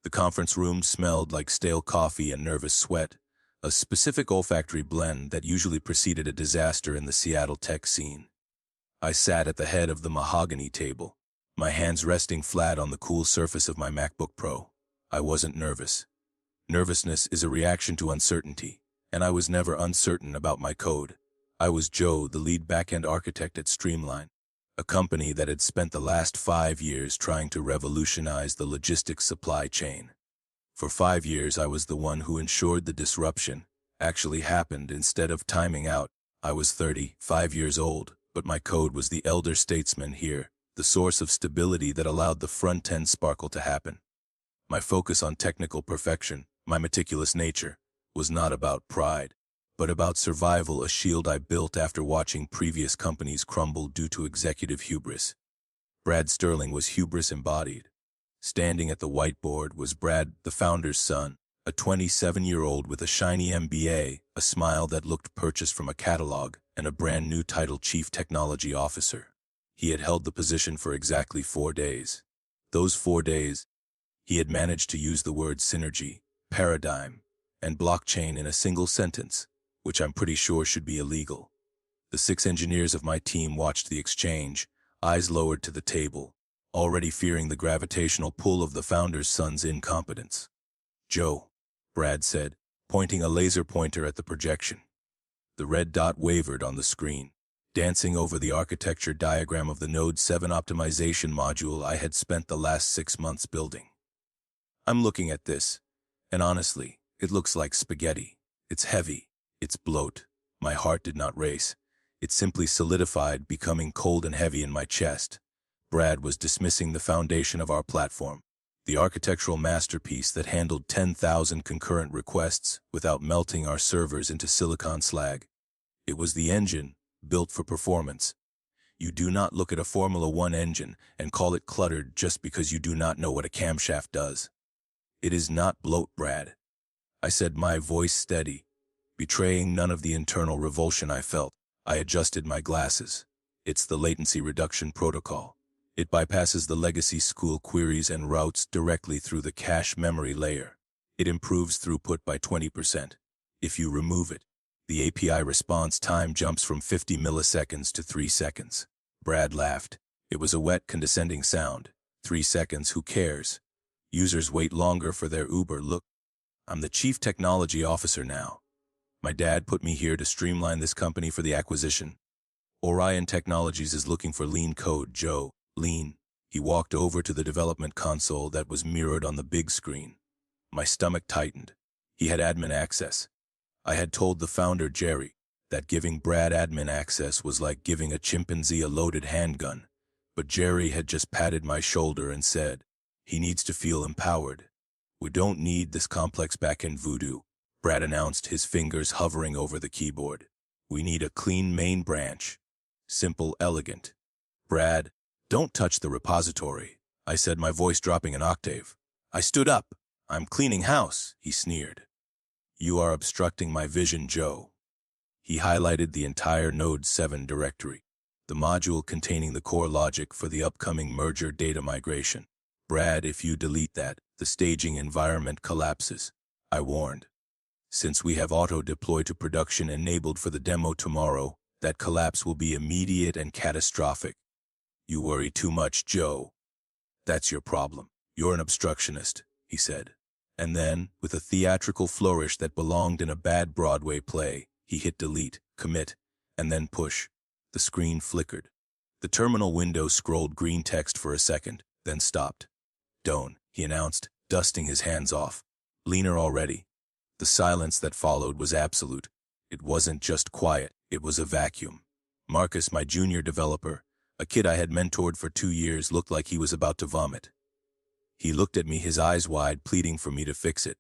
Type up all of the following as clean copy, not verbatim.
The conference room smelled like stale coffee and nervous sweat, a specific olfactory blend that usually preceded a disaster in the Seattle tech scene. I sat at the head of the mahogany table, my hands resting flat on the cool surface of my MacBook Pro. I wasn't nervous. Nervousness is a reaction to uncertainty, and I was never uncertain about my code. I was Joe, the lead backend architect at Streamline, a company that had spent the last 5 years trying to revolutionize the logistics supply chain. For 5 years, I was the one who ensured the disruption actually happened instead of timing out. I was 35 years old, but my code was the elder statesman here, the source of stability that allowed the front-end sparkle to happen. My focus on technical perfection, my meticulous nature, was not about pride, but about survival, a shield I built after watching previous companies crumble due to executive hubris. Brad Sterling was hubris embodied. Standing at the whiteboard was Brad, the founder's son, a 27-year-old with a shiny MBA, a smile that looked purchased from a catalog, and a brand new title, Chief Technology Officer. He had held the position for exactly 4 days. Those 4 days, he had managed to use the words synergy, paradigm, and blockchain in a single sentence, which I'm pretty sure should be illegal. The 6 engineers of my team watched the exchange, eyes lowered to the table, already fearing the gravitational pull of the founder's son's incompetence. "Joe," Brad said, pointing a laser pointer at the projection. The red dot wavered on the screen, dancing over the architecture diagram of the Node 7 optimization module I had spent the last 6 months building. I'm looking at this, and honestly, it looks like spaghetti. It's heavy. It's bloat. My heart did not race. It simply solidified, becoming cold and heavy in my chest. Brad was dismissing the foundation of our platform, the architectural masterpiece that handled 10,000 concurrent requests without melting our servers into silicon slag. It was the engine, built for performance. You do not look at a Formula One engine and call it cluttered just because you do not know what a camshaft does. It is not bloat, Brad. I said, my voice steady, betraying none of the internal revulsion I felt. I adjusted my glasses. It's the latency reduction protocol. It bypasses the legacy school queries and routes directly through the cache memory layer. It improves throughput by 20%. If you remove it, the API response time jumps from 50 milliseconds to 3 seconds. Brad laughed. It was a wet, condescending sound. 3 seconds, who cares? Users wait longer for their Uber. Look, I'm the Chief Technology Officer now. My dad put me here to streamline this company for the acquisition. Orion Technologies is looking for lean code, Joe. Lean. He walked over to the development console that was mirrored on the big screen. My stomach tightened. He had admin access. I had told the founder, Jerry, that giving Brad admin access was like giving a chimpanzee a loaded handgun. But Jerry had just patted my shoulder and said, he needs to feel empowered. We don't need this complex backend voodoo, Brad announced, his fingers hovering over the keyboard. We need a clean main branch. Simple, elegant. Brad, don't touch the repository, I said, my voice dropping an octave. I stood up. I'm cleaning house, he sneered. You are obstructing my vision, Joe. He highlighted the entire Node 7 directory, the module containing the core logic for the upcoming merger data migration. Brad, if you delete that, the staging environment collapses, I warned. Since we have auto-deploy to production enabled for the demo tomorrow, that collapse will be immediate and catastrophic. You worry too much, Joe. That's your problem. You're an obstructionist, he said. And then, with a theatrical flourish that belonged in a bad Broadway play, he hit delete, commit, and then push. The screen flickered. The terminal window scrolled green text for a second, then stopped. Don't, he announced, dusting his hands off. Leaner already. The silence that followed was absolute. It wasn't just quiet, it was a vacuum. Marcus, my junior developer, a kid I had mentored for 2 years, looked like he was about to vomit. He looked at me, his eyes wide, pleading for me to fix it.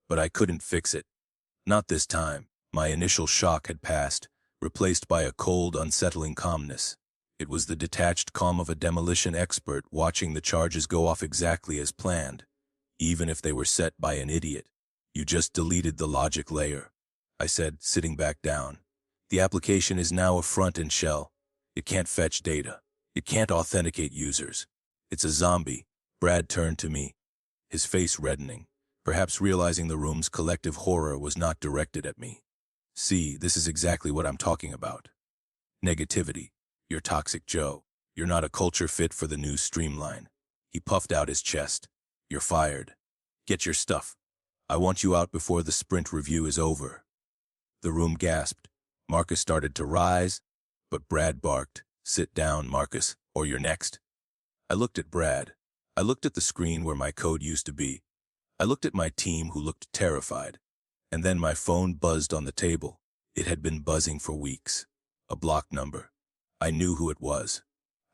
But I couldn't fix it. Not this time. My initial shock had passed, replaced by a cold, unsettling calmness. It was the detached calm of a demolition expert watching the charges go off exactly as planned, even if they were set by an idiot. You just deleted the logic layer, I said, sitting back down. The application is now a front-end shell. It can't fetch data. It can't authenticate users. It's a zombie. Brad turned to me. his face reddening, perhaps realizing the room's collective horror was not directed at me. See, this is exactly what I'm talking about. Negativity. You're toxic, Joe. You're not a culture fit for the new streamline. He puffed out his chest. You're fired. Get your stuff. I want you out before the sprint review is over. The room gasped. Marcus started to rise, but Brad barked, "Sit down, Marcus, or you're next." I looked at Brad. I looked at the screen where my code used to be. I looked at my team who looked terrified. And then my phone buzzed on the table. It had been buzzing for weeks. A block number. I knew who it was.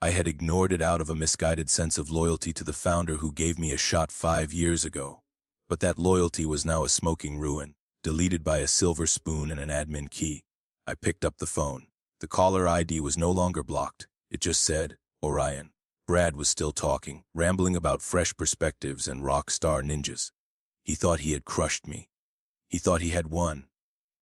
I had ignored it out of a misguided sense of loyalty to the founder who gave me a shot 5 years ago. But that loyalty was now a smoking ruin, deleted by a silver spoon and an admin key. I picked up the phone. The caller ID was no longer blocked. It just said, Orion. Brad was still talking, rambling about fresh perspectives and rock star ninjas. He thought he had crushed me. He thought he had won.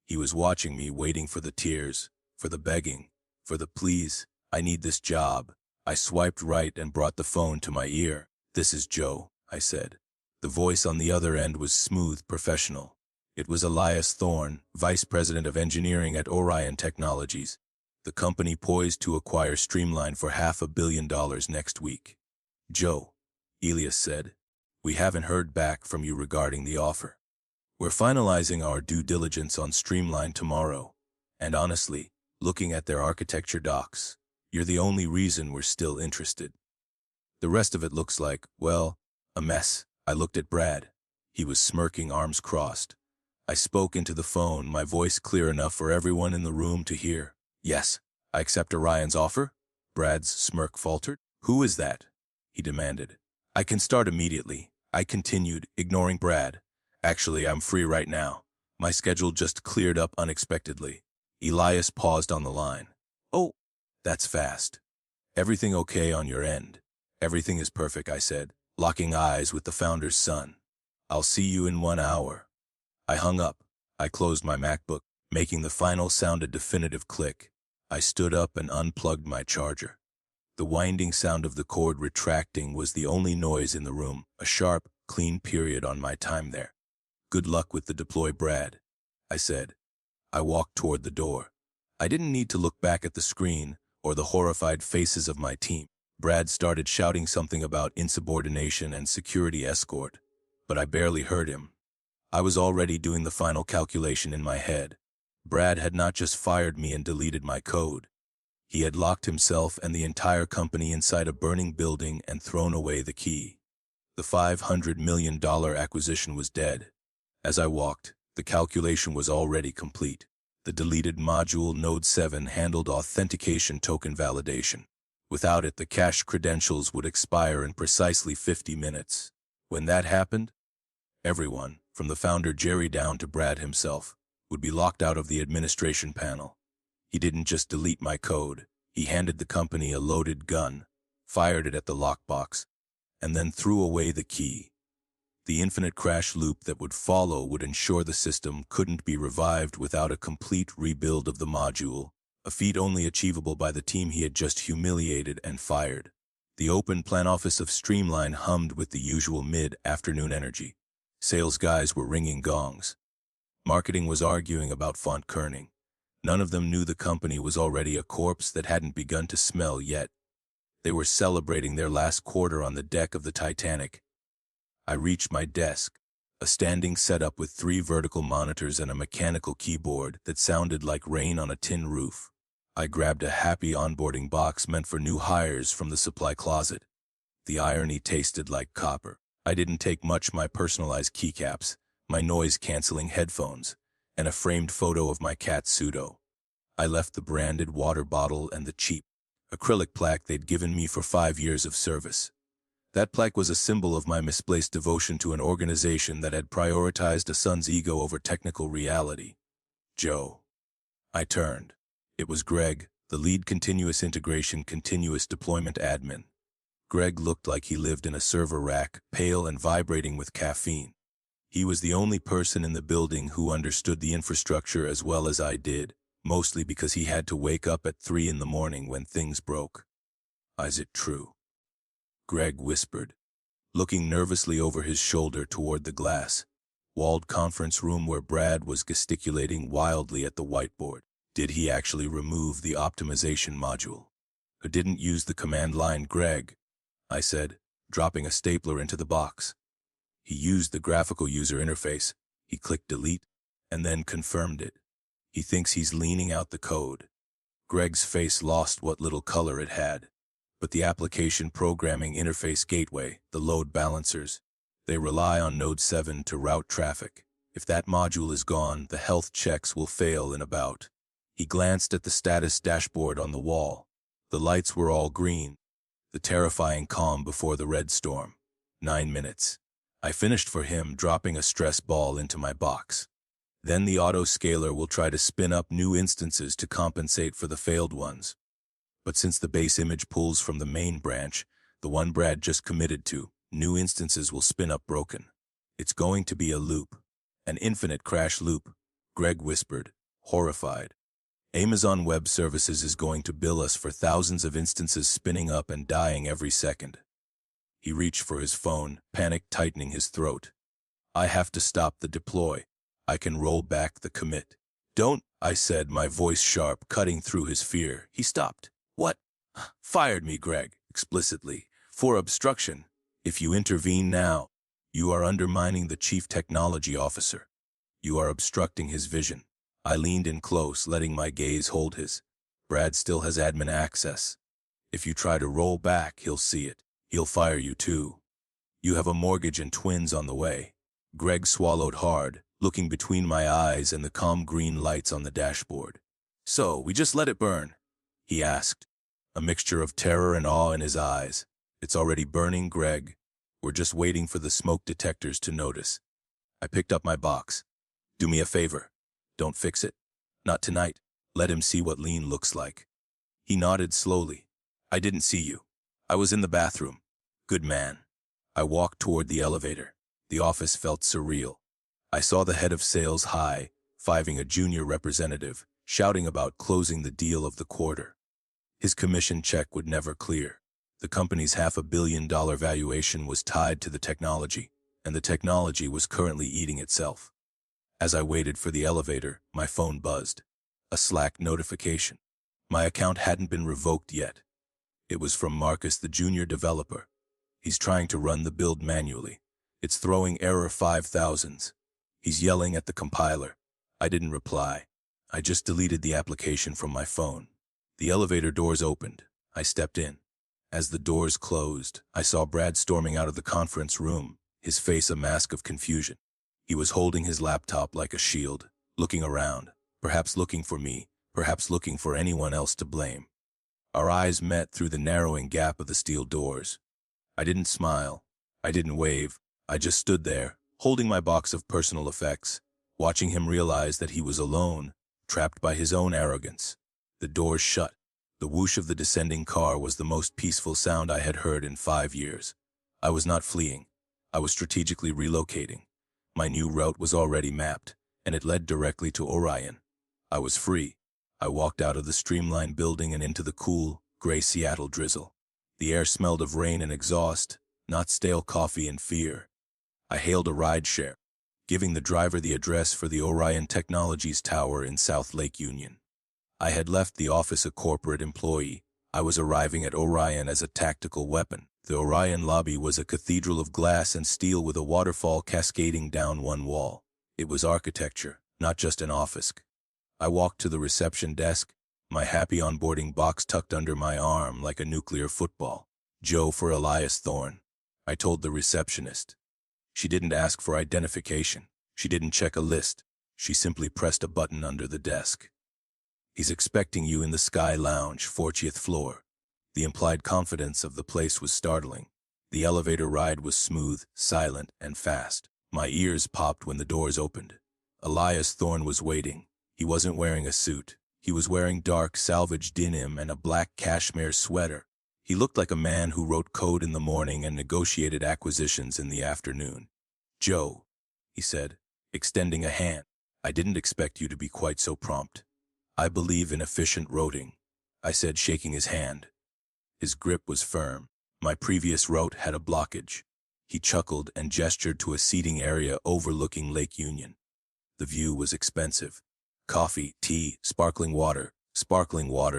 He was watching me, waiting for the tears, for the begging, for the please. I need this job. I swiped right and brought the phone to my ear. This is Joe, I said. The voice on the other end was smooth, professional. It was Elias Thorne, Vice President of Engineering at Orion Technologies, the company poised to acquire Streamline for $500 million next week. Joe, Elias said, we haven't heard back from you regarding the offer. We're finalizing our due diligence on Streamline tomorrow, and honestly, looking at their architecture docs, you're the only reason we're still interested. The rest of it looks like, well, a mess. I looked at Brad. He was smirking, arms crossed. I spoke into the phone, my voice clear enough for everyone in the room to hear. Yes, I accept Orion's offer. Brad's smirk faltered. Who is that? He demanded. I can start immediately. I continued, ignoring Brad. Actually, I'm free right now. My schedule just cleared up unexpectedly. Elias paused on the line. Oh, that's fast. Everything okay on your end? Everything is perfect, I said, locking eyes with the founder's son. I'll see you in 1 hour. I hung up. I closed my MacBook, making the final sound a definitive click. I stood up and unplugged my charger. The winding sound of the cord retracting was the only noise in the room, a sharp, clean period on my time there. Good luck with the deploy, Brad, I said. I walked toward the door. I didn't need to look back at the screen or the horrified faces of my team. Brad started shouting something about insubordination and security escort, but I barely heard him. I was already doing the final calculation in my head. Brad had not just fired me and deleted my code. He had locked himself and the entire company inside a burning building and thrown away the key. The $500 million acquisition was dead. As I walked, the calculation was already complete. The deleted module Node 7 handled authentication token validation. Without it, the cached credentials would expire in precisely 50 minutes. When that happened, everyone, from the founder Jerry down to Brad himself, would be locked out of the administration panel. He didn't just delete my code. He handed the company a loaded gun, fired it at the lockbox, and then threw away the key. The infinite crash loop that would follow would ensure the system couldn't be revived without a complete rebuild of the module, a feat only achievable by the team he had just humiliated and fired. The open plan office of Streamline hummed with the usual mid-afternoon energy. Sales guys were ringing gongs. Marketing was arguing about font kerning. None of them knew the company was already a corpse that hadn't begun to smell yet. They were celebrating their last quarter on the deck of the Titanic. I reached my desk, a standing setup with 3 vertical monitors and a mechanical keyboard that sounded like rain on a tin roof. I grabbed a happy onboarding box meant for new hires from the supply closet. The irony tasted like copper. I didn't take much: my personalized keycaps, my noise-canceling headphones, and a framed photo of my cat Pseudo. I left the branded water bottle and the cheap acrylic plaque they'd given me for 5 years of service. That plaque was a symbol of my misplaced devotion to an organization that had prioritized a son's ego over technical reality. Joe. I turned. It was Greg, the lead continuous integration, continuous deployment admin. Greg looked like he lived in a server rack, pale and vibrating with caffeine. He was the only person in the building who understood the infrastructure as well as I did, mostly because he had to wake up at 3 in the morning when things broke. Is it true? Greg whispered. looking nervously over his shoulder toward the glass-walled conference room where Brad was gesticulating wildly at the whiteboard. Did he actually remove the optimization module? Or didn't use the command line Greg? I said, dropping a stapler into the box. He used the graphical user interface. He clicked delete, and then confirmed it. He thinks he's leaning out the code. Greg's face lost what little color it had. But the application programming interface gateway, the load balancers, they rely on Node 7 to route traffic. If that module is gone, the health checks will fail in about. He glanced at the status dashboard on the wall. The lights were all green, the terrifying calm before the red storm. 9 minutes. I finished for him, dropping a stress ball into my box. Then the auto-scaler will try to spin up new instances to compensate for the failed ones. But since the base image pulls from the main branch, the one Brad just committed to, new instances will spin up broken. It's going to be a loop. An infinite crash loop, Greg whispered, horrified. Amazon Web Services is going to bill us for thousands of instances spinning up and dying every second. He reached for his phone, panic tightening his throat. I have to stop the deploy. I can roll back the commit. Don't, I said, my voice sharp, cutting through his fear. He stopped. What? Fired me, Greg, explicitly, for obstruction. If you intervene now, you are undermining the chief technology officer. You are obstructing his vision. I leaned in close, letting my gaze hold his. Brad still has admin access. If you try to roll back, he'll see it. He'll fire you too. You have a mortgage and twins on the way. Greg swallowed hard, looking between my eyes and the calm green lights on the dashboard. So, we just let it burn? He asked, a mixture of terror and awe in his eyes. It's already burning, Greg. We're just waiting for the smoke detectors to notice. I picked up my box. Do me a favor. Don't fix it. Not tonight. Let him see what lean looks like. He nodded slowly. I didn't see you. I was in the bathroom. Good man. I walked toward the elevator. The office felt surreal. I saw the head of sales high-fiving a junior representative, shouting about closing the deal of the quarter. His commission check would never clear. The company's $500 million valuation was tied to the technology, and the technology was currently eating itself. As I waited for the elevator, my phone buzzed. A Slack notification. My account hadn't been revoked yet. It was from Marcus, the junior developer. He's trying to run the build manually. It's throwing error 5000s. He's yelling at the compiler. I didn't reply. I just deleted the application from my phone. The elevator doors opened. I stepped in. As the doors closed, I saw Brad storming out of the conference room, his face a mask of confusion. He was holding his laptop like a shield, looking around, perhaps looking for me, perhaps looking for anyone else to blame. Our eyes met through the narrowing gap of the steel doors. I didn't smile. I didn't wave. I just stood there, holding my box of personal effects, watching him realize that he was alone, trapped by his own arrogance. The doors shut. The whoosh of the descending car was the most peaceful sound I had heard in 5 years. I was not fleeing. I was strategically relocating. My new route was already mapped, and it led directly to Orion. I was free. I walked out of the streamlined building and into the cool, gray Seattle drizzle. The air smelled of rain and exhaust, not stale coffee and fear. I hailed a rideshare, giving the driver the address for the Orion Technologies Tower in South Lake Union. I had left the office a corporate employee. I was arriving at Orion as a tactical weapon. The Orion lobby was a cathedral of glass and steel with a waterfall cascading down one wall. It was architecture, not just an office. I walked to the reception desk, my happy onboarding box tucked under my arm like a nuclear football. Joe for Elias Thorne, I told the receptionist. She didn't ask for identification. She didn't check a list. She simply pressed a button under the desk. He's expecting you in the Sky Lounge, 40th floor. The implied confidence of the place was startling. The elevator ride was smooth, silent, and fast. My ears popped when the doors opened. Elias Thorne was waiting. He wasn't wearing a suit. He was wearing dark salvage denim and a black cashmere sweater. He looked like a man who wrote code in the morning and negotiated acquisitions in the afternoon. Joe, he said, extending a hand. I didn't expect you to be quite so prompt. I believe in efficient routing, I said, shaking his hand. His grip was firm. My previous route had a blockage. He chuckled and gestured to a seating area overlooking Lake Union. The view was expensive. Coffee, tea, sparkling water,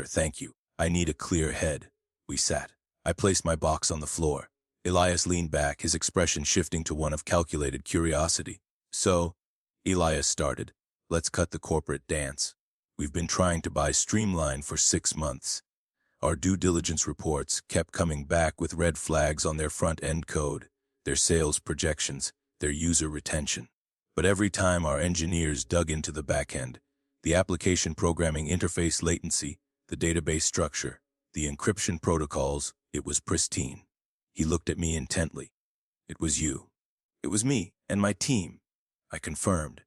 thank you. I need a clear head. We sat. I placed my box on the floor. Elias leaned back, his expression shifting to one of calculated curiosity. So, Elias started, let's cut the corporate dance. We've been trying to buy Streamline for 6 months. Our due diligence reports kept coming back with red flags on their front-end code, their sales projections, their user retention. But every time our engineers dug into the back-end, the application programming interface latency, the database structure, the encryption protocols, it was pristine. He looked at me intently. It was you. It was me and my team, I confirmed.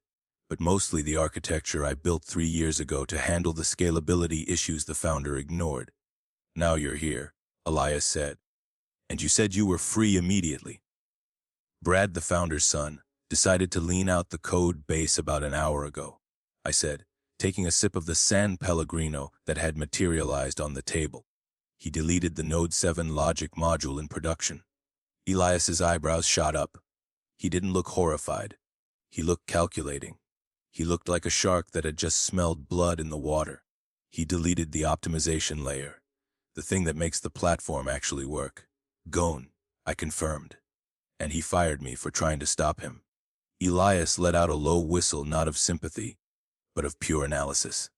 But mostly the architecture I built 3 years ago to handle the scalability issues the founder ignored. Now you're here, Elias said. And you said you were free immediately. Brad, the founder's son, decided to lean out the code base about an hour ago, I said, taking a sip of the San Pellegrino that had materialized on the table. He deleted the Node 7 logic module in production. Elias's eyebrows shot up. He didn't look horrified. He looked calculating. He looked like a shark that had just smelled blood in the water. He deleted the optimization layer, the thing that makes the platform actually work. Gone, I confirmed. And he fired me for trying to stop him. Elias let out a low whistle, not of sympathy, but of pure analysis.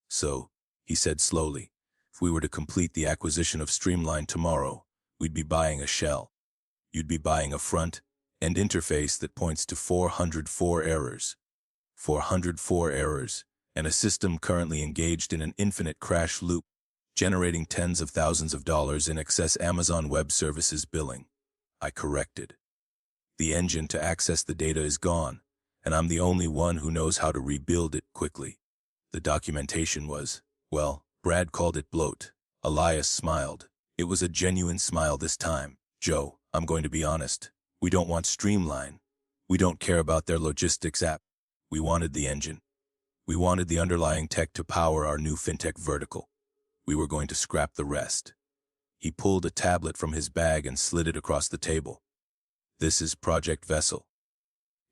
So, he said slowly, if we were to complete the acquisition of Streamline tomorrow, we'd be buying a shell. You'd be buying a front-end interface that points to 404 errors. 404 errors, and a system currently engaged in an infinite crash loop, generating tens of thousands of dollars in excess Amazon Web Services billing. I corrected. The engine to access the data is gone, and I'm the only one who knows how to rebuild it quickly. The documentation was, well, Brad called it bloat. Elias smiled. It was a genuine smile this time. Joe, I'm going to be honest. We don't want Streamline. We don't care about their logistics app. We wanted the engine. We wanted the underlying tech to power our new fintech vertical. We were going to scrap the rest. He pulled a tablet from his bag and slid it across the table. This is Project Vessel.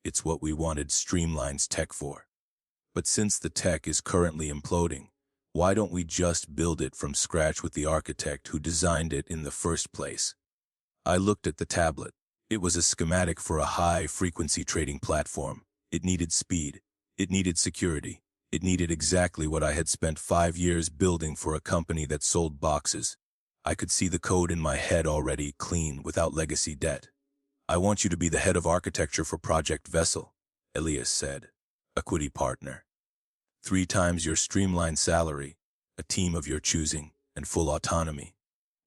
It's what we wanted Streamline's tech for. But since the tech is currently imploding, why don't we just build it from scratch with the architect who designed it in the first place? I looked at the tablet. It was a schematic for a high-frequency trading platform. It needed speed. It needed security. It needed exactly what I had spent 5 years building for a company that sold boxes. I could see the code in my head already, clean, without legacy debt. I want you to be the head of architecture for Project Vessel, Elias said. Equity partner. 3 times your Streamline salary, a team of your choosing, and full autonomy.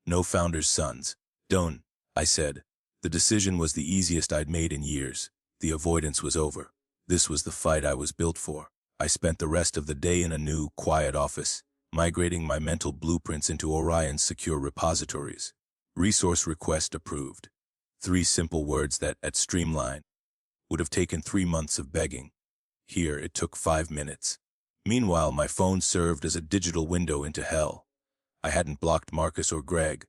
No founder's sons. Don't, I said. The decision was the easiest I'd made in years. The avoidance was over. This was the fight I was built for. I spent the rest of the day in a new, quiet office, migrating my mental blueprints into Orion's secure repositories. Resource request approved. 3 simple words that, at Streamline, would have taken 3 months of begging. Here, it took 5 minutes. Meanwhile, my phone served as a digital window into hell. I hadn't blocked Marcus or Greg.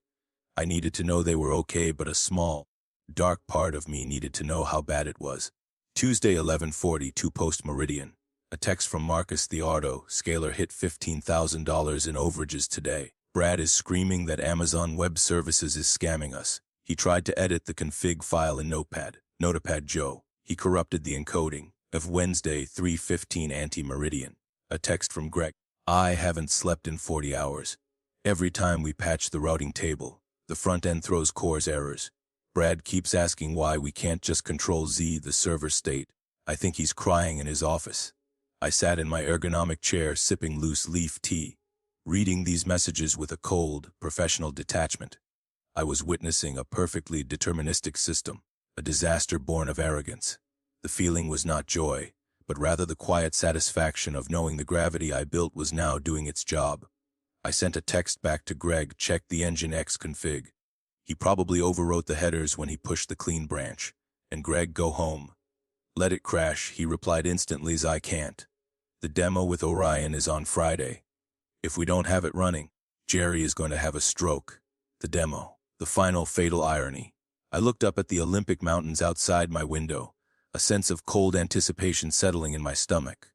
I needed to know they were okay, but a small, dark part of me needed to know how bad it was. Tuesday, 11:42 post-meridian. A text from Marcus. The auto scaler hit $15,000 in overages today. Brad is screaming that Amazon Web Services is scamming us. He tried to edit the config file in Notepad Joe. He corrupted the encoding of Wednesday, 3:15 anti-meridian. A text from Greg. I haven't slept in 40 hours. Every time we patch the routing table, the front end throws CORS errors. Brad keeps asking why we can't just Control-Z the server state. I think he's crying in his office. I sat in my ergonomic chair sipping loose leaf tea, reading these messages with a cold, professional detachment. I was witnessing a perfectly deterministic system, a disaster born of arrogance. The feeling was not joy, but rather the quiet satisfaction of knowing the gravity I built was now doing its job. I sent a text back to Greg, check the Nginx config. He probably overwrote the headers when he pushed the clean branch. And Greg, go home. Let it crash, he replied instantly as I can't. The demo with Orion is on Friday. If we don't have it running, Jerry is going to have a stroke. The demo. The final fatal irony. I looked up at the Olympic Mountains outside my window, a sense of cold anticipation settling in my stomach.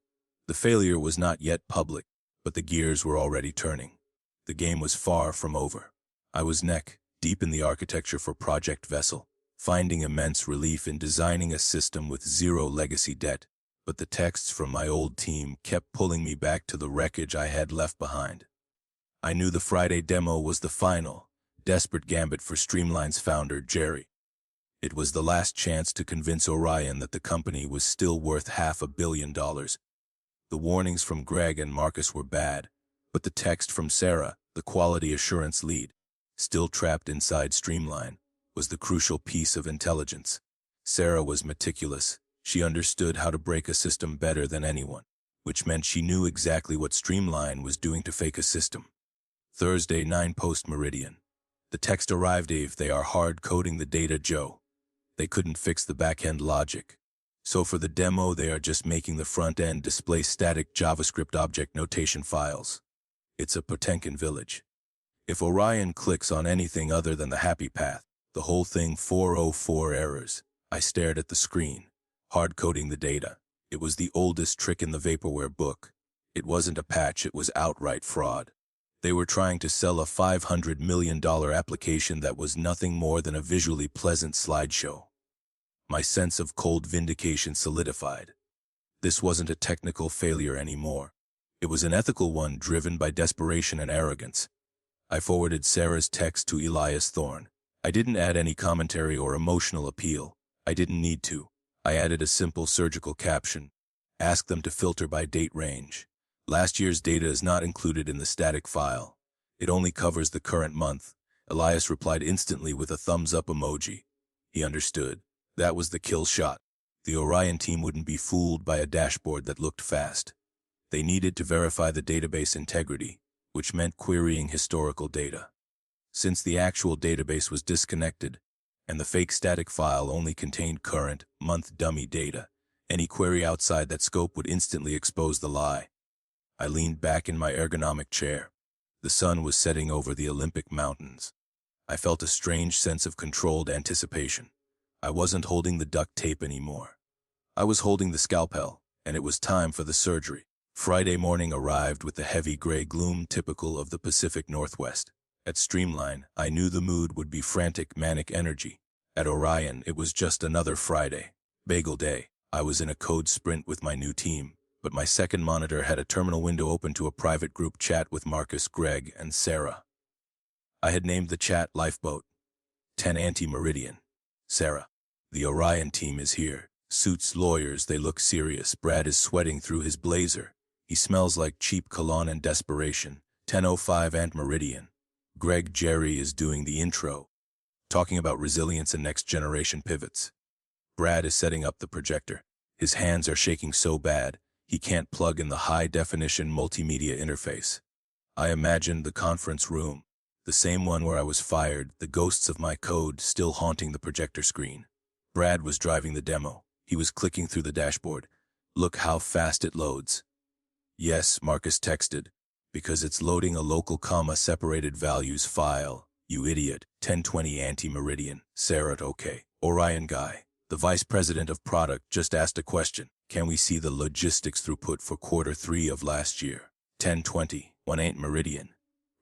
The failure was not yet public, but the gears were already turning. The game was far from over. I was neck deep in the architecture for Project Vessel, finding immense relief in designing a system with zero legacy debt, but the texts from my old team kept pulling me back to the wreckage I had left behind. I knew the Friday demo was the final, desperate gambit for Streamline's founder, Jerry. It was the last chance to convince Orion that the company was still worth $500 million. The warnings from Greg and Marcus were bad, but the text from Sarah, the quality assurance lead, still trapped inside Streamline, was the crucial piece of intelligence. Sarah was meticulous. She understood how to break a system better than anyone, which meant she knew exactly what Streamline was doing to fake a system. Thursday, 9 post-meridian. The text arrived. Dave, they are hard-coding the data, Joe. They couldn't fix the back-end logic. So for the demo, they are just making the front-end display static JavaScript object notation files. It's a Potemkin village. If Orion clicks on anything other than the happy path, the whole thing 404 errors. I stared at the screen. Hard-coding the data. It was the oldest trick in the vaporware book. It wasn't a patch, it was outright fraud. They were trying to sell a $500 million application that was nothing more than a visually pleasant slideshow. My sense of cold vindication solidified. This wasn't a technical failure anymore. It was an ethical one driven by desperation and arrogance. I forwarded Sarah's text to Elias Thorne. I didn't add any commentary or emotional appeal. I didn't need to. I added a simple surgical caption. Ask them to filter by date range. Last year's data is not included in the static file. It only covers the current month. Elias replied instantly with a thumbs-up emoji. He understood. That was the kill shot. The Orion team wouldn't be fooled by a dashboard that looked fast. They needed to verify the database integrity, which meant querying historical data. Since the actual database was disconnected, and the fake static file only contained current, month dummy data, any query outside that scope would instantly expose the lie. I leaned back in my ergonomic chair. The sun was setting over the Olympic Mountains. I felt a strange sense of controlled anticipation. I wasn't holding the duct tape anymore. I was holding the scalpel, and it was time for the surgery. Friday morning arrived with the heavy gray gloom typical of the Pacific Northwest. At Streamline, I knew the mood would be frantic, manic energy. At Orion, it was just another Friday. Bagel day. I was in a code sprint with my new team, but my second monitor had a terminal window open to a private group chat with Marcus, Greg, and Sarah. I had named the chat Lifeboat. 10 anti-meridian. Sarah. The Orion team is here. Suits, lawyers, they look serious. Brad is sweating through his blazer. He smells like cheap cologne and desperation. 10:05 ant-meridian. Greg Jerry is doing the intro, talking about resilience and next-generation pivots. Brad is setting up the projector. His hands are shaking so bad, he can't plug in the high-definition multimedia interface. I imagined the conference room, the same one where I was fired, the ghosts of my code still haunting the projector screen. Brad was driving the demo. He was clicking through the dashboard. Look how fast it loads. Yes, Marcus texted, because it's loading a local comma-separated values file. You idiot. 10:20 anti-meridian. Sarah, okay. Orion guy, the vice president of product, just asked a question. Can we see the logistics throughput for Q3 of last year? 10:20, 1 ant-meridian.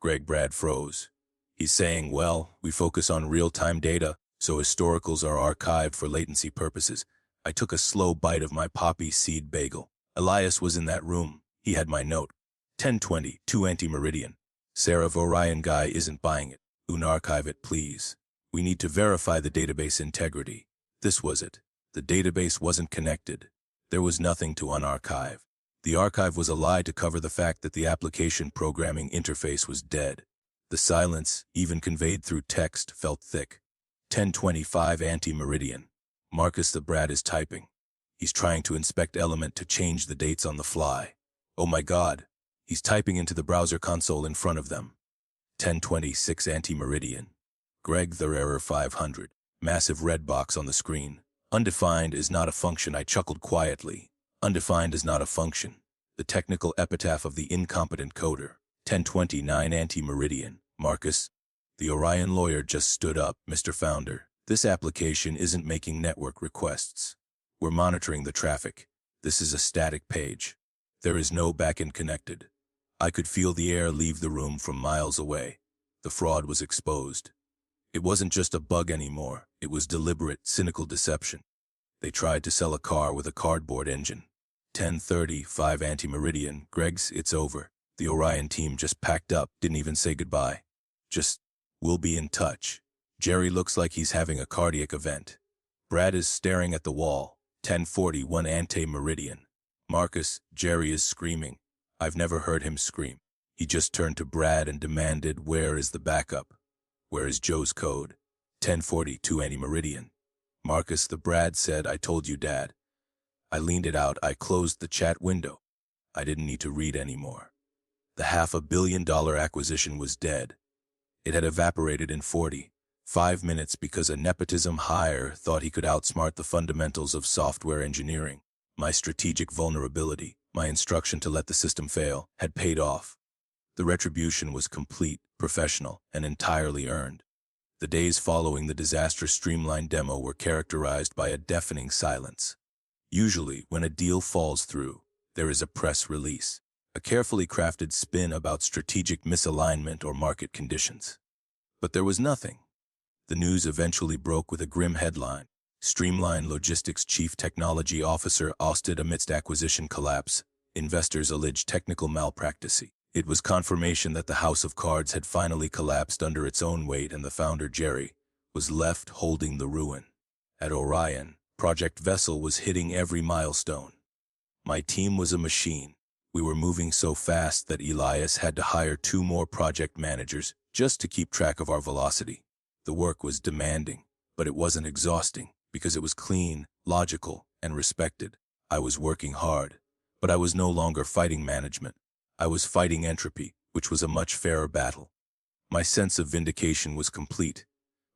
Brad froze. He's saying, well, we focus on real-time data, so historicals are archived for latency purposes. I took a slow bite of my poppy seed bagel. Elias was in that room. He had my note. 10:20, 2 anti-meridian. Sarah, Orion guy isn't buying it. Unarchive it, please. We need to verify the database integrity. This was it. The database wasn't connected. There was nothing to unarchive. The archive was a lie to cover the fact that the application programming interface was dead. The silence, even conveyed through text, felt thick. 10:25 anti-meridian. Marcus the Brad is typing. He's trying to inspect Element to change the dates on the fly. Oh my God. He's typing into the browser console in front of them. 10:26 anti-meridian. Greg the error 500. Massive red box on the screen. Undefined is not a function. I chuckled quietly. Undefined is not a function. The technical epitaph of the incompetent coder. 10:29 anti-meridian. Marcus. The Orion lawyer just stood up. Mr. Founder, This application isn't making network requests. We're monitoring the traffic. This is a static page. There is no backend connected. I could feel the air leave the room from miles away. The fraud was exposed. It wasn't just a bug anymore. It was deliberate, cynical deception. They tried to sell a car with a cardboard engine. 10:30, 5 anti-meridian. Greg's, it's over. The Orion team just packed up, didn't even say goodbye. Just, we'll be in touch. Jerry looks like he's having a cardiac event. Brad is staring at the wall. 10:40, 1 anti-meridian. Marcus, Jerry is screaming. I've never heard him scream. He just turned to Brad and demanded, where is the backup? Where is Joe's code? 10:40, 2 anti-meridian. Marcus, the Brad said, I told you, Dad. I leaned it out. I closed the chat window. I didn't need to read anymore. The $500 million acquisition was dead. It had evaporated in 45 minutes because a nepotism hire thought he could outsmart the fundamentals of software engineering. My strategic vulnerability, my instruction to let the system fail, had paid off. The retribution was complete, professional, and entirely earned. The days following the disastrous streamlined demo were characterized by a deafening silence. Usually, when a deal falls through, there is a press release, a carefully crafted spin about strategic misalignment or market conditions. But there was nothing. The news eventually broke with a grim headline. Streamline Logistics Chief Technology Officer ousted amidst acquisition collapse. Investors allege technical malpractice. It was confirmation that the house of cards had finally collapsed under its own weight, and the founder, Jerry, was left holding the ruin. At Orion, Project Vessel was hitting every milestone. My team was a machine. We were moving so fast that Elias had to hire 2 more project managers just to keep track of our velocity. The work was demanding, but it wasn't exhausting because it was clean, logical, and respected. I was working hard, but I was no longer fighting management. I was fighting entropy, which was a much fairer battle. My sense of vindication was complete,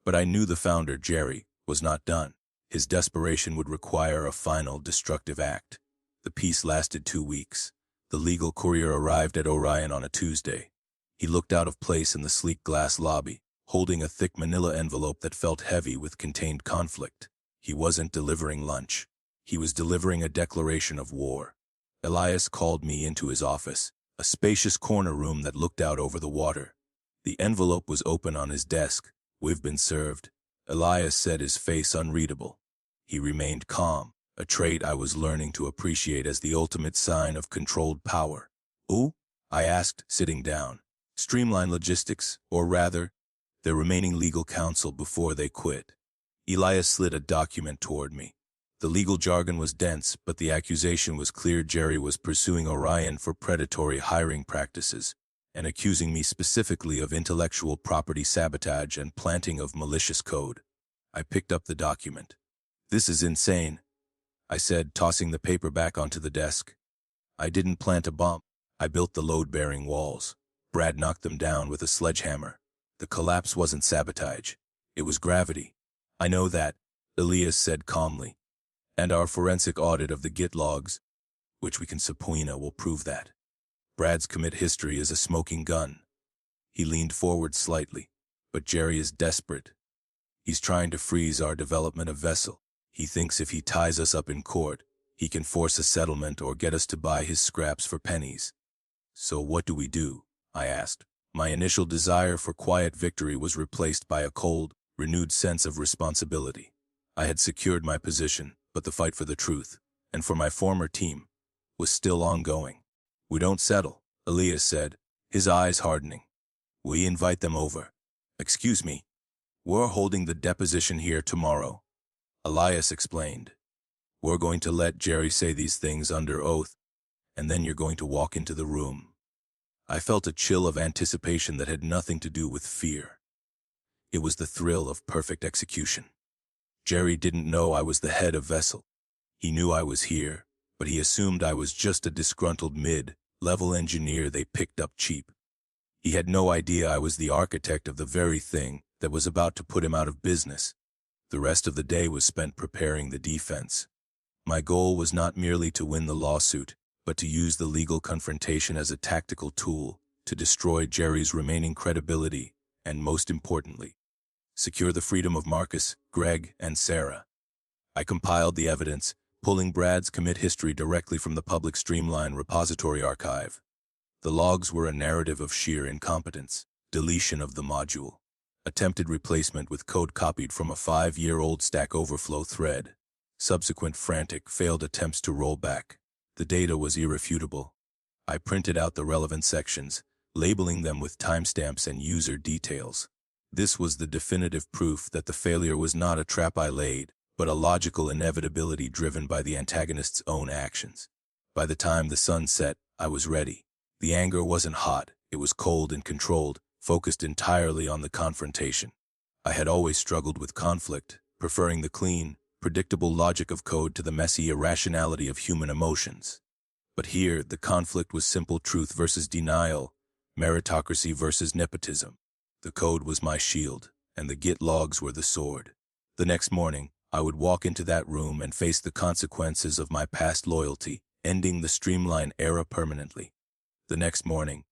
but I knew the founder, Jerry, was not done. His desperation would require a final destructive act. The peace lasted 2 weeks. The legal courier arrived at Orion on a Tuesday. He looked out of place in the sleek glass lobby, holding a thick manila envelope that felt heavy with contained conflict. He wasn't delivering lunch. He was delivering a declaration of war. Elias called me into his office, a spacious corner room that looked out over the water. The envelope was open on his desk. We've been served. Elias said, his face unreadable. He remained calm, a trait I was learning to appreciate as the ultimate sign of controlled power. Ooh? I asked, sitting down. Streamline Logistics, or rather, their remaining legal counsel before they quit. Elias slid a document toward me. The legal jargon was dense, but the accusation was clear. Jerry was pursuing Orion for predatory hiring practices and accusing me specifically of intellectual property sabotage and planting of malicious code. I picked up the document. This is insane, I said, tossing the paper back onto the desk. I didn't plant a bomb. I built the load-bearing walls. Brad knocked them down with a sledgehammer. The collapse wasn't sabotage. It was gravity. I know that, Elias said calmly. And our forensic audit of the Git logs, which we can subpoena, will prove that. Brad's commit history is a smoking gun. He leaned forward slightly, but Jerry is desperate. He's trying to freeze our development of Vessel. He thinks if he ties us up in court, he can force a settlement or get us to buy his scraps for pennies. So what do we do? I asked. My initial desire for quiet victory was replaced by a cold, renewed sense of responsibility. I had secured my position, but the fight for the truth, and for my former team, was still ongoing. We don't settle, Elias said, his eyes hardening. We invite them over. Excuse me. We're holding the deposition here tomorrow. Elias explained. We're going to let Jerry say these things under oath, and then you're going to walk into the room. I felt a chill of anticipation that had nothing to do with fear. It was the thrill of perfect execution. Jerry didn't know I was the head of Vessel. He knew I was here, but he assumed I was just a disgruntled mid-level engineer they picked up cheap. He had no idea I was the architect of the very thing that was about to put him out of business. The rest of the day was spent preparing the defense. My goal was not merely to win the lawsuit, but to use the legal confrontation as a tactical tool to destroy Jerry's remaining credibility and, most importantly, secure the freedom of Marcus, Greg, and Sarah. I compiled the evidence, pulling Brad's commit history directly from the public Streamline repository archive. The logs were a narrative of sheer incompetence, deletion of the module, attempted replacement with code copied from a 5-year-old Stack Overflow thread, subsequent frantic, failed attempts to roll back. The data was irrefutable. I printed out the relevant sections, labeling them with timestamps and user details. This was the definitive proof that the failure was not a trap I laid, but a logical inevitability driven by the antagonist's own actions. By the time the sun set, I was ready. The anger wasn't hot, it was cold and controlled, focused entirely on the confrontation. I had always struggled with conflict, preferring the clean, predictable logic of code to the messy irrationality of human emotions. But here, the conflict was simple truth versus denial, meritocracy versus nepotism. The code was my shield, and the Git logs were the sword. The next morning, I would walk into that room and face the consequences of my past loyalty, ending the Streamline era permanently. The next morning,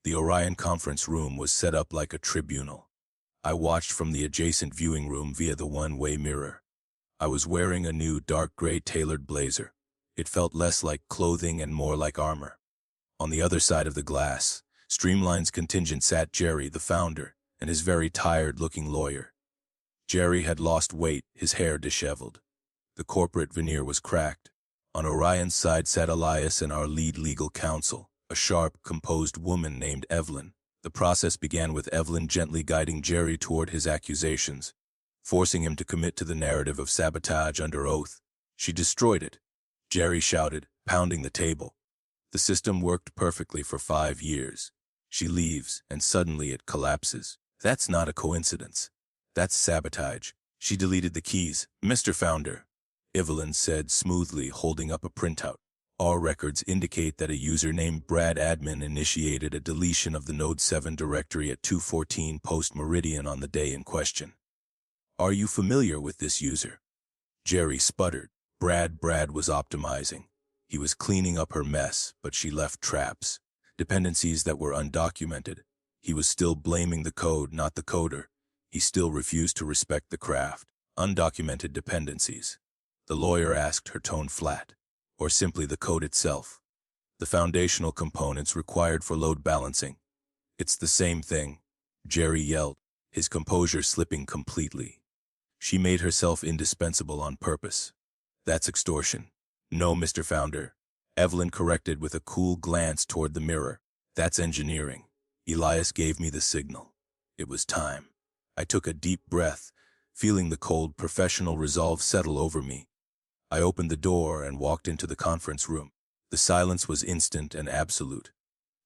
the Orion conference room was set up like a tribunal. I watched from the adjacent viewing room via the one-way mirror. I was wearing a new dark gray tailored blazer. It felt less like clothing and more like armor. On the other side of the glass, Streamline's contingent sat Jerry, the founder, and his very tired-looking lawyer. Jerry had lost weight, his hair disheveled. The corporate veneer was cracked. On Orion's side sat Elias and our lead legal counsel, a sharp, composed woman named Evelyn. The process began with Evelyn gently guiding Jerry toward his accusations, forcing him to commit to the narrative of sabotage under oath. She destroyed it. Jerry shouted, pounding the table. The system worked perfectly for 5 years. She leaves, and suddenly it collapses. That's not a coincidence. That's sabotage. She deleted the keys. Mr. Founder, Evelyn said smoothly, holding up a printout. Our records indicate that a user named Brad Admin initiated a deletion of the Node 7 directory at 2:14 post-meridian on the day in question. Are you familiar with this user? Jerry sputtered. Brad was optimizing. He was cleaning up her mess, but she left traps, dependencies that were undocumented. He was still blaming the code, not the coder. He still refused to respect the craft. Undocumented dependencies. The lawyer asked, her tone flat. Or simply the code itself. The foundational components required for load balancing. It's the same thing, Jerry yelled, his composure slipping completely. She made herself indispensable on purpose. That's extortion. No, Mr. Founder, Evelyn corrected with a cool glance toward the mirror. That's engineering. Elias gave me the signal. It was time. I took a deep breath, feeling the cold professional resolve settle over me. I opened the door and walked into the conference room. The silence was instant and absolute.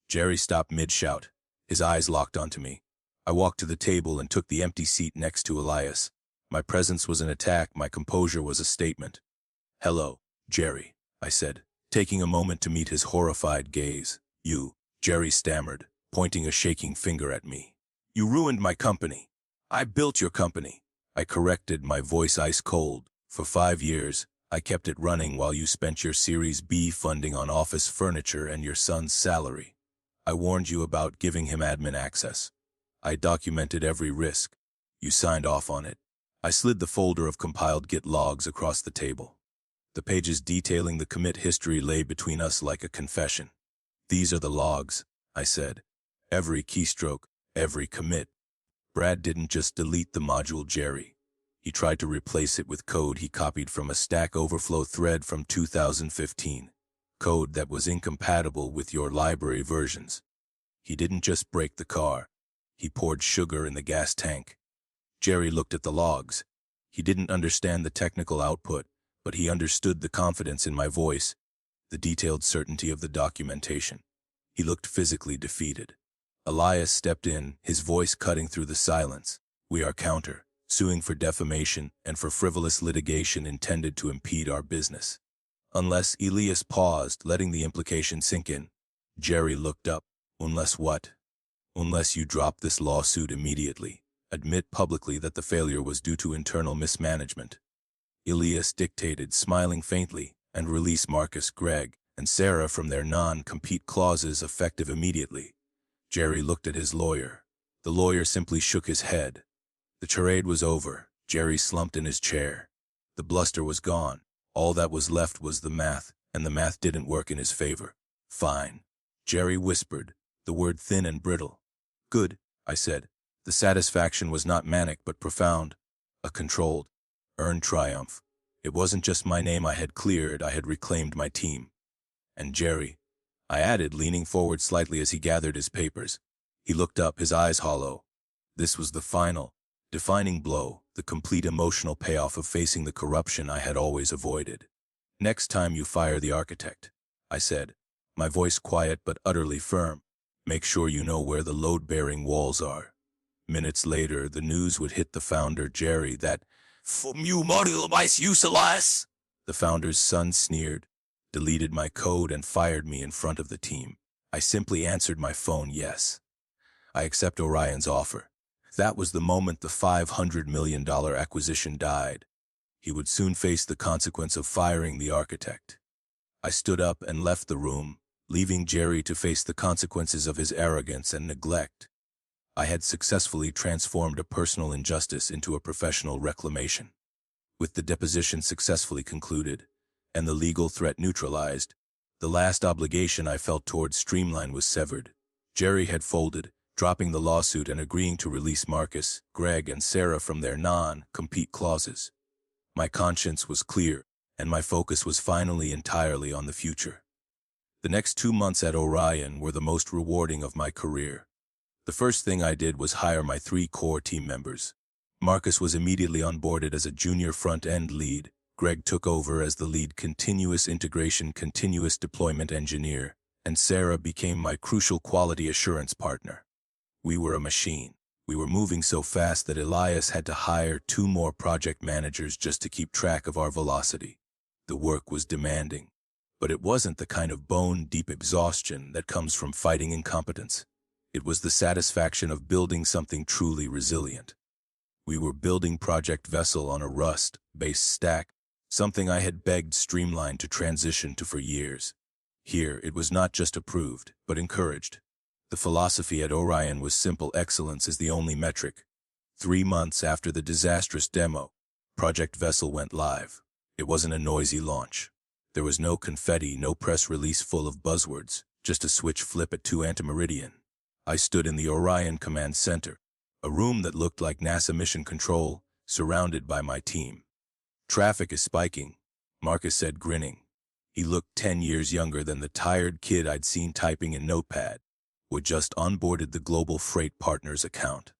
Jerry stopped mid-shout, his eyes locked onto me. I walked to the table and took the empty seat next to Elias. My presence was an attack, my composure was a statement. Hello, Jerry, I said, taking a moment to meet his horrified gaze. You, Jerry stammered, pointing a shaking finger at me. You ruined my company. I built your company. I corrected, my voice ice cold. For 5 years, I kept it running while you spent your Series B funding on office furniture and your son's salary. I warned you about giving him admin access. I documented every risk. You signed off on it. I slid the folder of compiled Git logs across the table. The pages detailing the commit history lay between us like a confession. These are the logs, I said. Every keystroke, every commit. Brad didn't just delete the module, Jerry. He tried to replace it with code he copied from a Stack Overflow thread from 2015. Code that was incompatible with your library versions. He didn't just break the car. He poured sugar in the gas tank. Jerry looked at the logs. He didn't understand the technical output, but he understood the confidence in my voice, the detailed certainty of the documentation. He looked physically defeated. Elias stepped in, his voice cutting through the silence. We are counter, suing for defamation and for frivolous litigation intended to impede our business. Unless Elias paused, letting the implication sink in. Jerry looked up. Unless what? Unless you drop this lawsuit immediately. Admit publicly that the failure was due to internal mismanagement. Elias dictated, smiling faintly, and release Marcus, Greg, and Sarah from their non-compete clauses effective immediately. Jerry looked at his lawyer. The lawyer simply shook his head. The charade was over. Jerry slumped in his chair. The bluster was gone. All that was left was the math, and the math didn't work in his favor. Fine. Jerry whispered, the word thin and brittle. Good, I said. The satisfaction was not manic but profound. A controlled, earned triumph. It wasn't just my name I had cleared, I had reclaimed my team. And Jerry, I added, leaning forward slightly as he gathered his papers. He looked up, his eyes hollow. This was the final, defining blow, the complete emotional payoff of facing the corruption I had always avoided. Next time you fire the architect, I said, my voice quiet but utterly firm, make sure you know where the load-bearing walls are. Minutes later, the news would hit the founder, Jerry, that "You model mais useless." The founder's son sneered, deleted my code, and fired me in front of the team. I simply answered my phone, yes. I accept Orion's offer. That was the moment the $500 million acquisition died. He would soon face the consequence of firing the architect. I stood up and left the room, leaving Jerry to face the consequences of his arrogance and neglect. I had successfully transformed a personal injustice into a professional reclamation. With the deposition successfully concluded, and the legal threat neutralized, the last obligation I felt towards Streamline was severed. Jerry had folded, dropping the lawsuit and agreeing to release Marcus, Greg, and Sarah from their non-compete clauses. My conscience was clear, and my focus was finally entirely on the future. The next 2 months at Orion were the most rewarding of my career. The first thing I did was hire my 3 core team members. Marcus was immediately onboarded as a junior front-end lead. Greg took over as the lead continuous integration, continuous deployment engineer, and Sarah became my crucial quality assurance partner. We were a machine. We were moving so fast that Elias had to hire 2 more project managers just to keep track of our velocity. The work was demanding, but it wasn't the kind of bone-deep exhaustion that comes from fighting incompetence. It was the satisfaction of building something truly resilient. We were building Project Vessel on a Rust-based stack, something I had begged Streamline to transition to for years. Here, it was not just approved, but encouraged. The philosophy at Orion was simple: excellence is the only metric. 3 months after the disastrous demo, Project Vessel went live. It wasn't a noisy launch. There was no confetti, no press release full of buzzwords, just a switch flip at 2 antimeridian. I stood in the Orion Command Center, a room that looked like NASA Mission Control, surrounded by my team. Traffic is spiking, Marcus said, grinning. He looked 10 years younger than the tired kid I'd seen typing in Notepad. We'd just onboarded the Global Freight Partners account.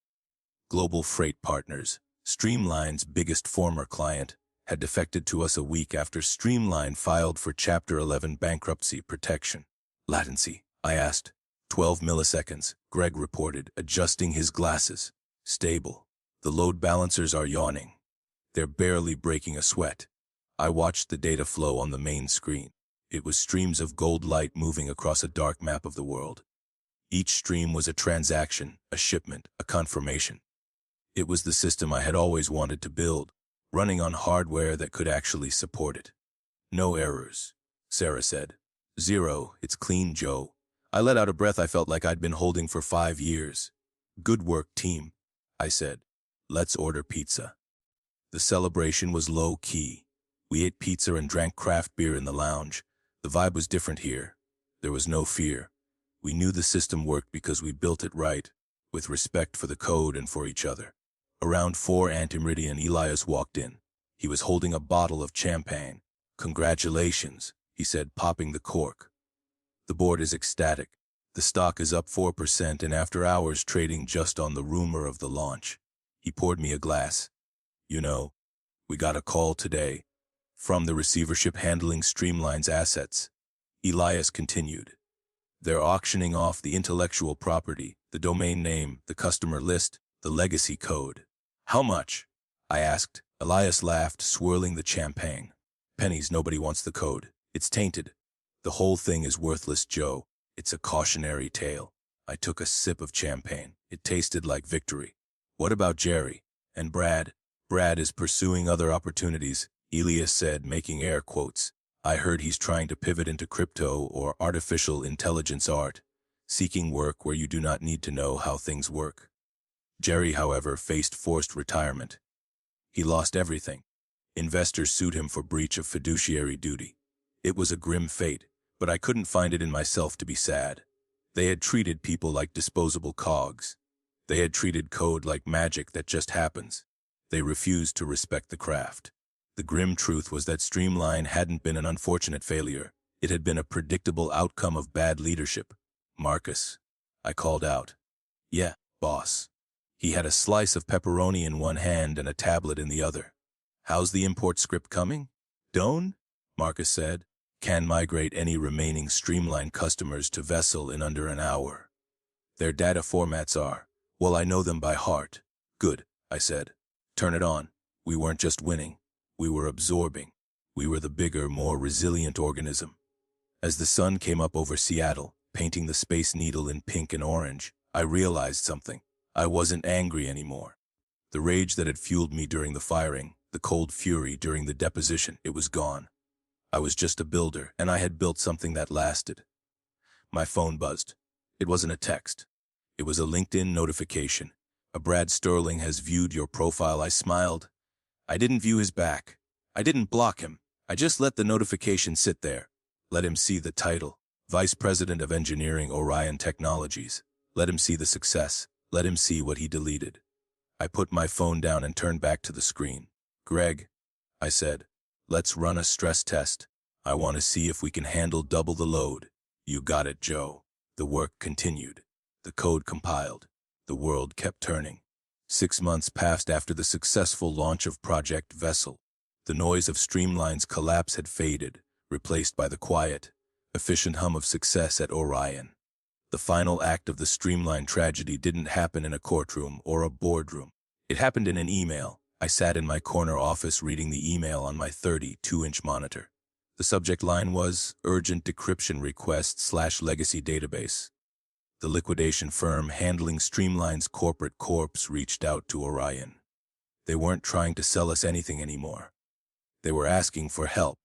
Global Freight Partners, Streamline's biggest former client, had defected to us a week after Streamline filed for Chapter 11 bankruptcy protection. Latency, I asked. 12 milliseconds, Greg reported, adjusting his glasses. Stable. The load balancers are yawning. They're barely breaking a sweat. I watched the data flow on the main screen. It was streams of gold light moving across a dark map of the world. Each stream was a transaction, a shipment, a confirmation. It was the system I had always wanted to build, running on hardware that could actually support it. No errors, Sarah said. 0, it's clean, Joe. I let out a breath I felt like I'd been holding for 5 years. Good work, team, I said. Let's order pizza. The celebration was low-key. We ate pizza and drank craft beer in the lounge. The vibe was different here. There was no fear. We knew the system worked because we built it right, with respect for the code and for each other. Around 4 antimeridian, Elias walked in. He was holding a bottle of champagne. Congratulations, he said, popping the cork. The board is ecstatic. The stock is up 4% and after hours trading just on the rumor of the launch. He poured me a glass. You know, we got a call today from the receivership handling Streamline's assets. Elias continued. They're auctioning off the intellectual property, the domain name, the customer list, the legacy code. How much? I asked. Elias laughed, swirling the champagne. Pennies, nobody wants the code. It's tainted. The whole thing is worthless, Joe. It's a cautionary tale. I took a sip of champagne. It tasted like victory. What about Jerry? And Brad? Brad is pursuing other opportunities, Elias said, making air quotes. I heard he's trying to pivot into crypto or artificial intelligence art, seeking work where you do not need to know how things work. Jerry, however, faced forced retirement. He lost everything. Investors sued him for breach of fiduciary duty. It was a grim fate, but I couldn't find it in myself to be sad. They had treated people like disposable cogs. They had treated code like magic that just happens. They refused to respect the craft. The grim truth was that Streamline hadn't been an unfortunate failure. It had been a predictable outcome of bad leadership. "Marcus," I called out. "Yeah, boss." He had a slice of pepperoni in one hand and a tablet in the other. "How's the import script coming?" "Done," Marcus said. "Can migrate any remaining Streamline customers to Vessel in under an hour. Their data formats are, well, I know them by heart." "Good," I said. "Turn it on." We weren't just winning. We were absorbing. We were the bigger, more resilient organism. As the sun came up over Seattle, painting the Space Needle in pink and orange, I realized something. I wasn't angry anymore. The rage that had fueled me during the firing, the cold fury during the deposition, it was gone. I was just a builder, and I had built something that lasted. My phone buzzed. It wasn't a text. It was a LinkedIn notification. "A Brad Sterling has viewed your profile." I smiled. I didn't view his back. I didn't block him. I just let the notification sit there. Let him see the title, Vice President of Engineering, Orion Technologies. Let him see the success. Let him see what he deleted. I put my phone down and turned back to the screen. "Greg," I said, "let's run a stress test. I want to see if we can handle double the load." "You got it, Joe." The work continued. The code compiled. The world kept turning. 6 months passed after the successful launch of Project Vessel. The noise of Streamline's collapse had faded, replaced by the quiet, efficient hum of success at Orion. The final act of the Streamline tragedy didn't happen in a courtroom or a boardroom. It happened in an email. I sat in my corner office reading the email on my 32-inch monitor. The subject line was, "Urgent decryption request/legacy database." The liquidation firm handling Streamline's corporate corpse reached out to Orion. They weren't trying to sell us anything anymore. They were asking for help.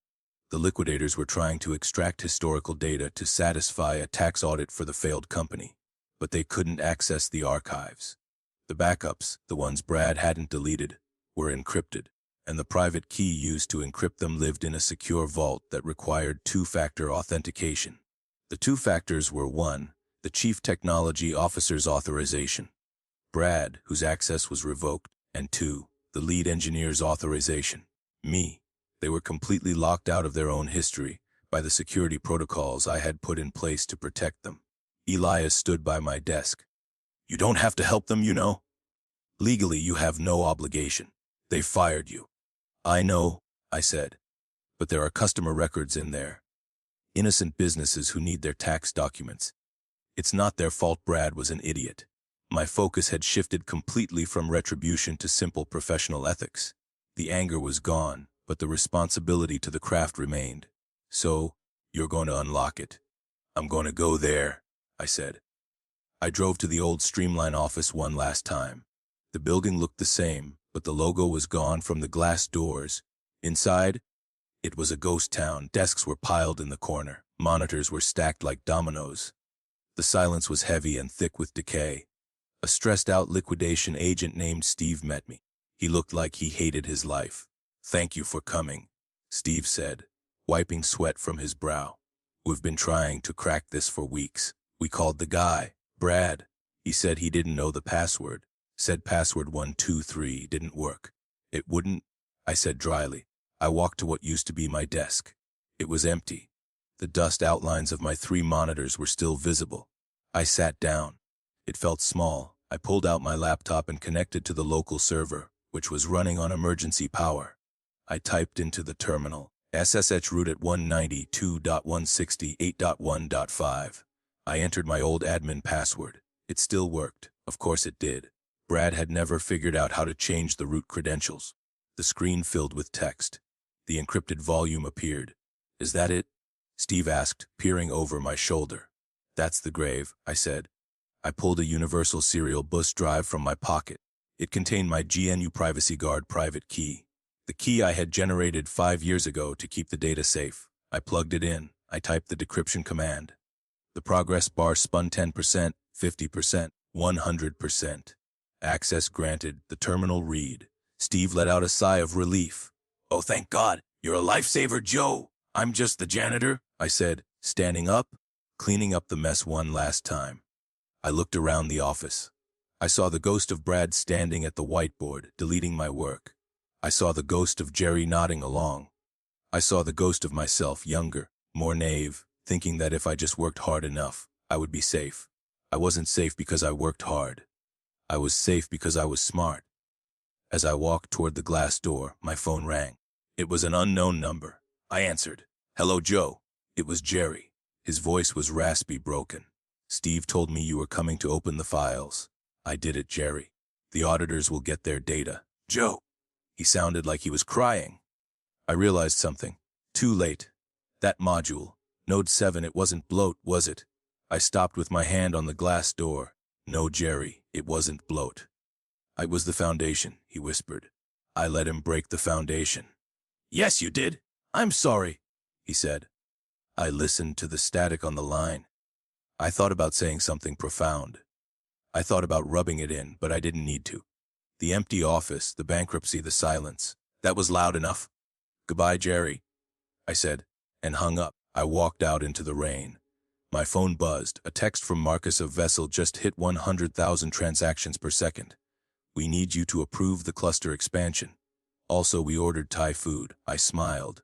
The liquidators were trying to extract historical data to satisfy a tax audit for the failed company, but they couldn't access the archives. The backups, the ones Brad hadn't deleted, were encrypted, and the private key used to encrypt them lived in a secure vault that required two-factor authentication. The two factors were 1, the Chief Technology Officer's authorization, Brad, whose access was revoked, and 2, the lead engineer's authorization, me. They were completely locked out of their own history by the security protocols I had put in place to protect them. Elias stood by my desk. "You don't have to help them, you know. Legally, you have no obligation. They fired you." "I know," I said, "but there are customer records in there. Innocent businesses who need their tax documents. It's not their fault Brad was an idiot." My focus had shifted completely from retribution to simple professional ethics. The anger was gone, but the responsibility to the craft remained. "So, you're going to unlock it." "I'm going to go there," I said. I drove to the old Streamline office one last time. The building looked the same, but the logo was gone from the glass doors. Inside, it was a ghost town. Desks were piled in the corner. Monitors were stacked like dominoes. The silence was heavy and thick with decay. A stressed-out liquidation agent named Steve met me. He looked like he hated his life. "Thank you for coming," Steve said, wiping sweat from his brow. "We've been trying to crack this for weeks. We called the guy, Brad. He said he didn't know the password. Said password 123 didn't work. It wouldn't," I said dryly. I walked to what used to be my desk. It was empty. The dust outlines of my 3 monitors were still visible. I sat down. It felt small. I pulled out my laptop and connected to the local server, which was running on emergency power. I typed into the terminal, SSH root at 192.168.1.5. I entered my old admin password. It still worked. Of course it did. Brad had never figured out how to change the root credentials. The screen filled with text. The encrypted volume appeared. "Is that it?" Steve asked, peering over my shoulder. "That's the grave," I said. I pulled a universal serial bus drive from my pocket. It contained my GNU Privacy Guard private key. The key I had generated 5 years ago to keep the data safe. I plugged it in. I typed the decryption command. The progress bar spun 10%, 50%, 100%. Access granted. The terminal read. Steve let out a sigh of relief. "Oh, thank God. You're a lifesaver, Joe." "I'm just the janitor," I said, standing up, cleaning up the mess one last time. I looked around the office. I saw the ghost of Brad standing at the whiteboard, deleting my work. I saw the ghost of Jerry nodding along. I saw the ghost of myself, younger, more naive, thinking that if I just worked hard enough, I would be safe. I wasn't safe because I worked hard. I was safe because I was smart. As I walked toward the glass door, my phone rang. It was an unknown number. I answered. "Hello, Joe." It was Jerry. His voice was raspy, broken. "Steve told me you were coming to open the files." "I did it, Jerry. The auditors will get their data." "Joe." He sounded like he was crying. I realized something. Too late. That module, Node 7, it wasn't bloat, was it? I stopped with my hand on the glass door. "No, Jerry, it wasn't bloat. It was the foundation," he whispered. "I let him break the foundation." "Yes, you did. I'm sorry," he said. I listened to the static on the line. I thought about saying something profound. I thought about rubbing it in, but I didn't need to. The empty office, the bankruptcy, the silence. That was loud enough. "Goodbye, Jerry," I said, and hung up. I walked out into the rain. My phone buzzed. A text from Marcus of Vessel just hit 100,000 transactions per second. "We need you to approve the cluster expansion. Also, we ordered Thai food." I smiled.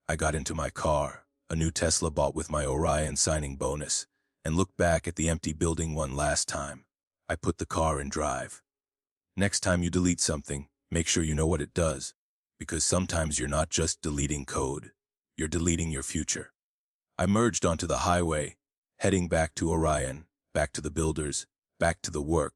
I got into my car, a new Tesla bought with my Orion signing bonus, and looked back at the empty building one last time. I put the car in drive. Next time you delete something, make sure you know what it does, because sometimes you're not just deleting code, you're deleting your future. I merged onto the highway, heading back to Orion, back to the builders, back to the work.